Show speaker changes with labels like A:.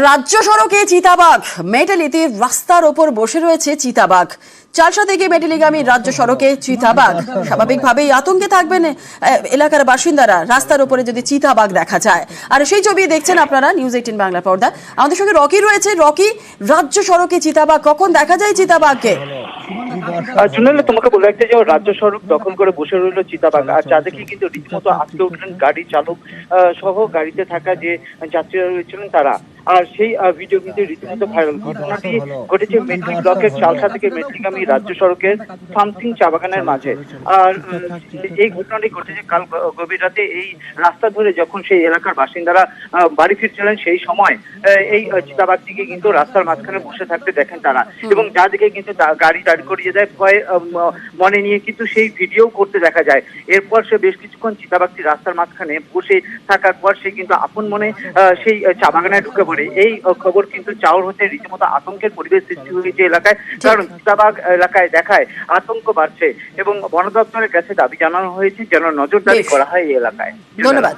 A: রাজ্য সড়কে চিতাবাঘ, মেটালিতে রাস্তার ওপর বসে রয়েছে চিতাবাঘ। চালসা থেকে মেটালিগামী রাজ্য সড়কে চিতাবাঘ, স্বাভাবিকভাবেই আতঙ্কে থাকবেন এলাকার বাসিন্দারা রাস্তার উপরে যদি চিতাবাঘ দেখা যায়। আর সেই ছবি দেখছেন আপনারা নিউজ 18 বাংলা পর্দা। আমাদের সঙ্গে রকি রয়েছে। রকি, রাজ্য সড়কে চিতাবাঘ, কখন দেখা যায় চিতাবাঘকে?
B: শুনলে তোমাকে বলে রাখতে যে রাজ্য সড়ক দখল করে বসে রইল চিতাবাঘ, আর যা দেখে কিন্তু রীতিমতো আটকে উঠলেন গাড়ি চালক সহ গাড়িতে থাকা যে যাত্রীরা রয়েছিলেন তারা। আর সেই ভিডিও কিন্তু রীতিমতো ভাইরাল। ঘটনাটি ঘটেছে মেটলি ব্লকের চালসা থেকে মেটলিগামী রাজ্য সড়কের সামথিং চা বাগানের মাঝে। আর এই ঘটনাটি ঘটেছে কাল গভীর রাতে। এই রাস্তা ধরে যখন সেই এলাকার বাসিন্দারা বাড়ি ফিরছিলেন সেই সময় এই চিতাবাঘটিকে কিন্তু রাস্তার মাঝখানে বসে থাকতে দেখেন তারা, এবং যা দেখে কিন্তু গাড়ি দাঁড় করিয়ে দেয় ভয়ে মনে নিয়ে কিন্তু সেই ভিডিও করতে দেখা যায়। এরপর সে বেশ কিছুক্ষণ চিতাবাঘটি রাস্তার মাঝখানে বসে থাকার পর সে কিন্তু আপন মনে সেই চা বাগানে ঢুকে পড়ে। এই খবর কিন্তু চাউর হতে রীতিমতো আতঙ্কের পরিবেশ সৃষ্টি হয়েছে এলাকায়, কারণ চিতাবাঘ এলাকায় দেখায় আতঙ্ক বাড়ছে এবং বন দপ্তরের কাছে দাবি জানানো হয়েছে যেন নজরদারি করা হয় এই এলাকায়।
A: ধন্যবাদ।